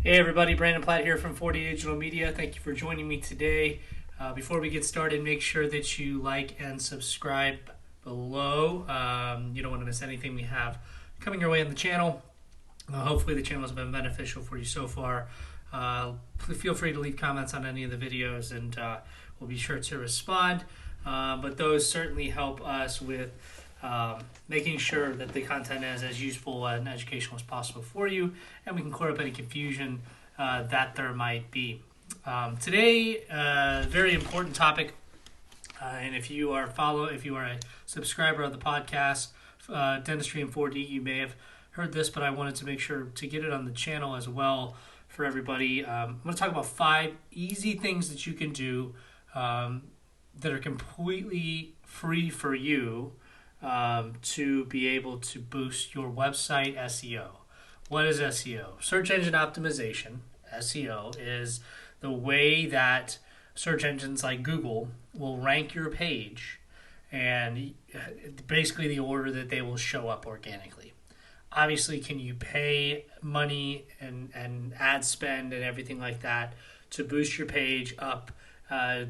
Hey everybody, Brandon Platt here from 40 Digital Media. Thank you for joining me today. Before we get started, make sure that you like and subscribe below. You don't want to miss anything we have coming your way on the channel. Hopefully the channel has been beneficial for you so far. Feel free to leave comments on any of the videos and we'll be sure to respond. But those certainly help us with making sure that the content is as useful and educational as possible for you, and we can clear up any confusion that there might be. Today, very important topic, and if you are a subscriber of the podcast, Dentistry in 4D, you may have heard this, but I wanted to make sure to get it on the channel as well for everybody. I'm going to talk about 5 easy things that you can do that are completely free for you to be able to boost your website SEO. What is SEO? Search engine optimization. SEO is the way that search engines like Google will rank your page and basically the order that they will show up organically. Obviously, can you pay money and ad spend and everything like that to boost your page up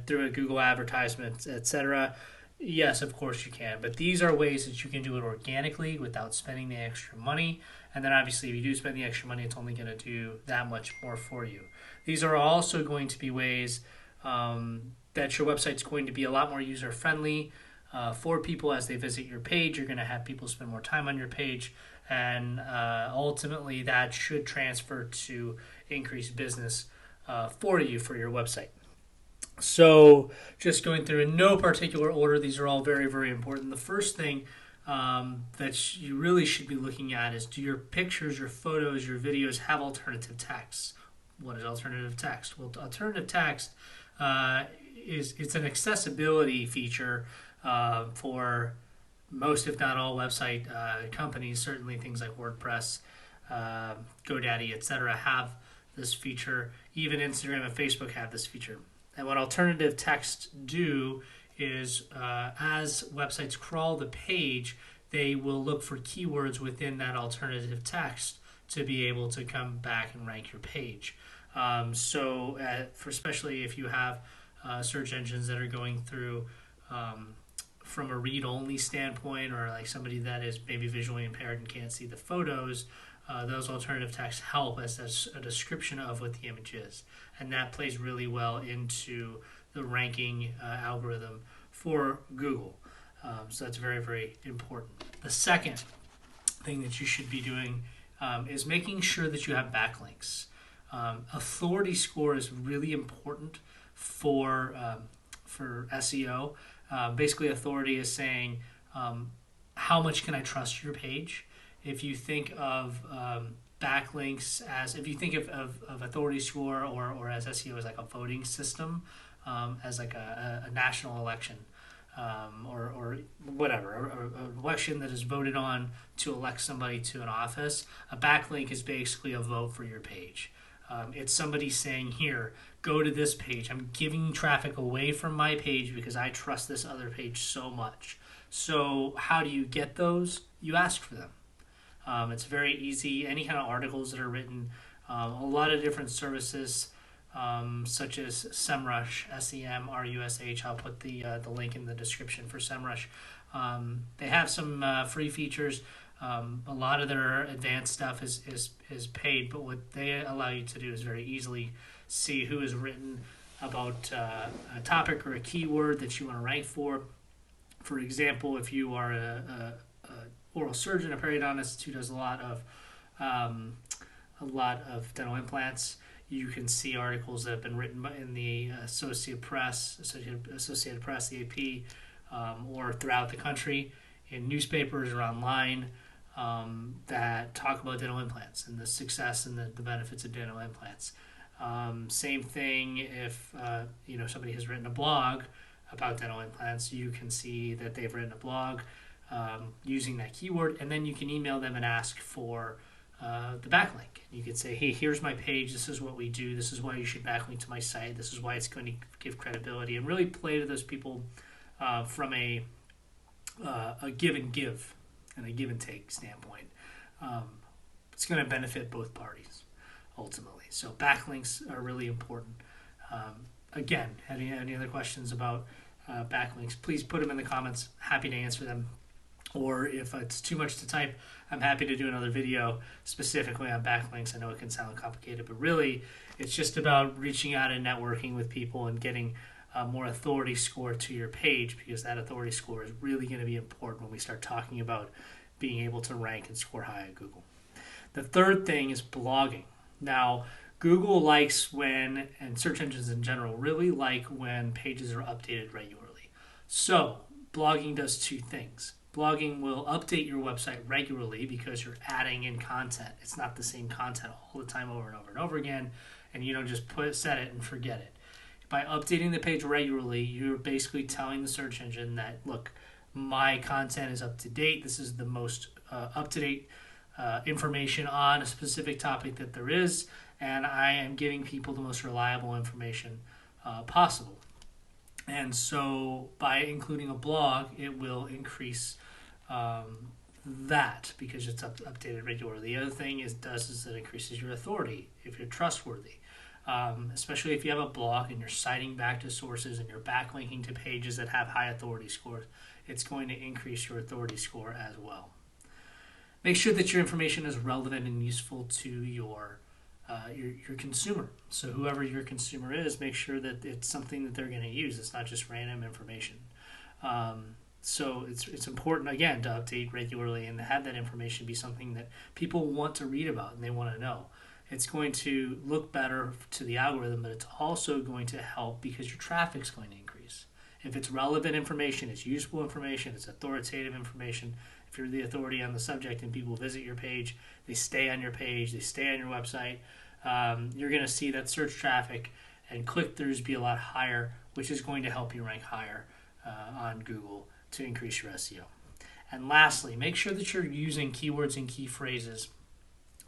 through a Google advertisement, etc.? Yes, of course you can, but these are ways that you can do it organically without spending the extra money. And then obviously if you do spend the extra money, it's only going to do that much more for you. These are also going to be ways that your website's going to be a lot more user-friendly for people as they visit your page. You're going to have people spend more time on your page, and ultimately that should transfer to increased business for you for your website. So just going through in no particular order, these are all very, very important. The first thing that you really should be looking at is, do your pictures, your photos, your videos have alternative text? What is alternative text? Well, alternative text it's an accessibility feature for most, if not all, website companies. Certainly things like WordPress, GoDaddy, etc. have this feature. Even Instagram and Facebook have this feature. And what alternative text do is as websites crawl the page, they will look for keywords within that alternative text to be able to come back and rank your page. For especially if you have search engines that are going through from a read-only standpoint, or like somebody that is maybe visually impaired and can't see the photos, those alternative texts help as a description of what the image is. And that plays really well into the ranking algorithm for Google. So that's very, very important. The second thing that you should be doing is making sure that you have backlinks. Authority score is really important for SEO. Basically, authority is saying how much can I trust your page? If you think of backlinks as, if you think of authority score or as SEO as like a voting system, as like a national election, or whatever, an election that is voted on to elect somebody to an office, a backlink is basically a vote for your page. It's somebody saying, here, go to this page. I'm giving traffic away from my page because I trust this other page so much. So how do you get those? You ask for them. It's very easy. Any kind of articles that are written, a lot of different services, such as SemRush, SEMRush. I'll put the link in the description for SemRush. They have some free features. A lot of their advanced stuff is paid, but what they allow you to do is very easily see who has written about a topic or a keyword that you want to rank for. For example, if you are a oral surgeon, a periodontist who does a lot of dental implants, you can see articles that have been written in the Associated Press, the AP, or throughout the country, in newspapers or online, that talk about dental implants and the success and the benefits of dental implants. Same thing if somebody has written a blog about dental implants, you can see that they've written a blog using that keyword, and then you can email them and ask for the backlink. You could say, hey, here's my page, this is what we do, this is why you should backlink to my site, this is why it's going to give credibility, and really play to those people from a give and give and a give and take standpoint. It's going to benefit both parties. ultimately. So backlinks are really important. Again, any other questions about backlinks, please put them in the comments. Happy to answer them. Or if it's too much to type, I'm happy to do another video specifically on backlinks. I know it can sound complicated, but really it's just about reaching out and networking with people and getting a more authority score to your page, because that authority score is really going to be important when we start talking about being able to rank and score high at Google. The third thing is blogging. Now, Google likes when, and search engines in general, really like when pages are updated regularly. So, blogging does two things. Blogging will update your website regularly because you're adding in content. It's not the same content all the time over and over and over again, and you don't just set it and forget it. By updating the page regularly, you're basically telling the search engine that, look, my content is up to date. This is the most up-to-date information on a specific topic that there is, and I am giving people the most reliable information possible. And so by including a blog, it will increase that because it's updated regularly. The other thing is it increases your authority if you're trustworthy. Especially if you have a blog and you're citing back to sources and you're backlinking to pages that have high authority scores, it's going to increase your authority score as well. Make sure that your information is relevant and useful to your consumer. So whoever your consumer is, make sure that it's something that they're going to use. It's not just random information. So it's important, again, to update regularly and to have that information be something that people want to read about and they want to know. It's going to look better to the algorithm, but it's also going to help because your traffic's going to increase. If it's relevant information, it's useful information, it's authoritative information, if you're the authority on the subject and people visit your page, they stay on your page, they stay on your website, you're going to see that search traffic and click-throughs be a lot higher, which is going to help you rank higher on Google to increase your SEO. And lastly, make sure that you're using keywords and key phrases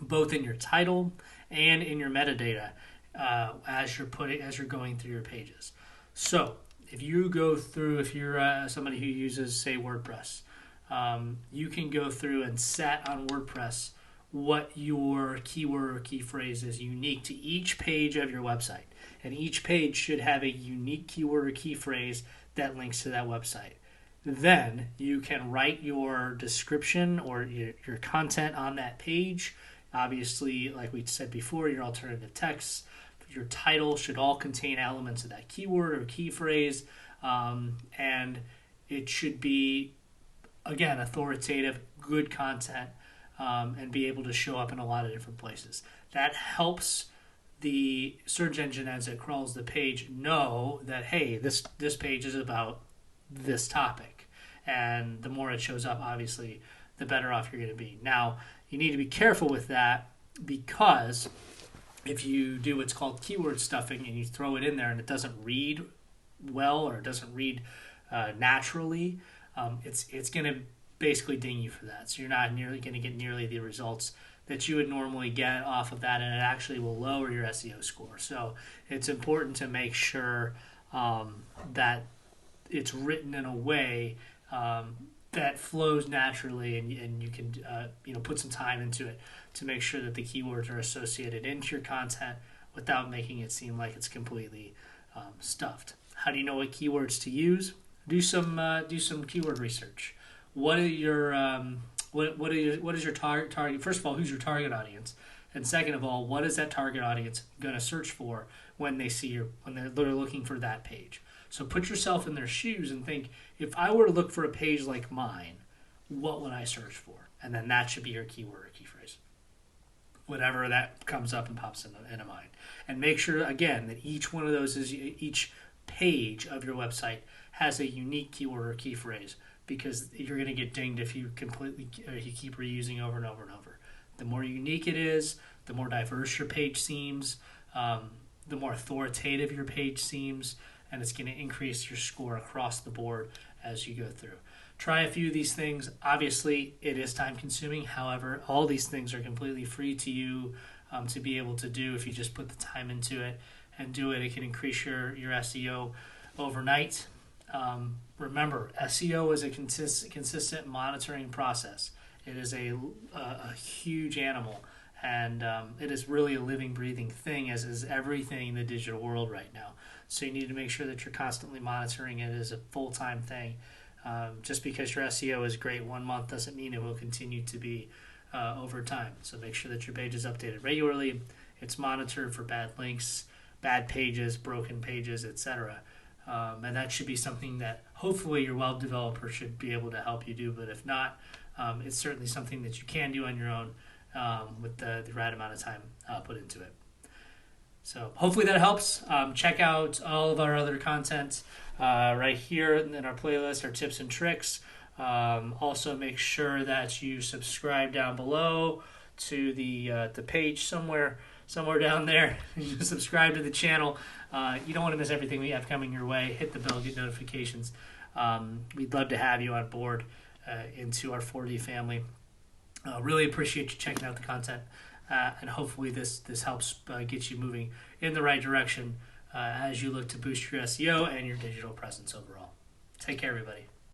both in your title and in your metadata as you're going through your pages. So if you're somebody who uses, say, WordPress, you can go through and set on WordPress what your keyword or key phrase is unique to each page of your website. And each page should have a unique keyword or key phrase that links to that website. Then you can write your description or your content on that page. Obviously, like we said before, your alternative text, your title should all contain elements of that keyword or key phrase. And it should be, again, authoritative, good content, and be able to show up in a lot of different places. That helps the search engine as it crawls the page know that, hey, this page is about this topic. And the more it shows up, obviously, the better off you're going to be. Now, you need to be careful with that because if you do what's called keyword stuffing and you throw it in there and it doesn't read well or it doesn't read naturally, it's going to basically ding you for that. So you're not nearly going to get nearly the results that you would normally get off of that, and it actually will lower your SEO score. So it's important to make sure that it's written in a way that flows naturally, and you can put some time into it to make sure that the keywords are associated into your content without making it seem like it's completely stuffed. How do you know what keywords to use? Do some keyword research. What is your target? First of all, who's your target audience? And second of all, what is that target audience going to search for when they're looking for that page? So put yourself in their shoes and think, if I were to look for a page like mine, what would I search for? And then that should be your keyword or key phrase. Whatever that comes up and pops into mind. And make sure, again, that each one of those each page of your website has a unique keyword or key phrase, because you're going to get dinged if you keep reusing over and over and over. The more unique it is, the more diverse your page seems, the more authoritative your page seems, and it's going to increase your score across the board as you go through. Try a few of these things. Obviously, it is time consuming. However, all these things are completely free to you to be able to do if you just put the time into it and do it. It can increase your SEO overnight. Remember, SEO is a consistent monitoring process. It is a huge animal, And it is really a living, breathing thing, as is everything in the digital world right now. So you need to make sure that you're constantly monitoring it as a full-time thing. Just because your SEO is great one month doesn't mean it will continue to be over time. So make sure that your page is updated regularly. It's monitored for bad links, bad pages, broken pages, etc. And that should be something that hopefully your web developer should be able to help you do. But if not, it's certainly something that you can do on your own with the right amount of time put into it. So hopefully that helps. Check out all of our other content right here in our playlist, our tips and tricks. Also make sure that you subscribe down below to the page somewhere down there. You subscribe to the channel. You don't want to miss everything we have coming your way. Hit the bell, get notifications. We'd love to have you on board into our 4D family. Really appreciate you checking out the content, and hopefully this helps get you moving in the right direction as you look to boost your SEO and your digital presence overall. Take care, everybody.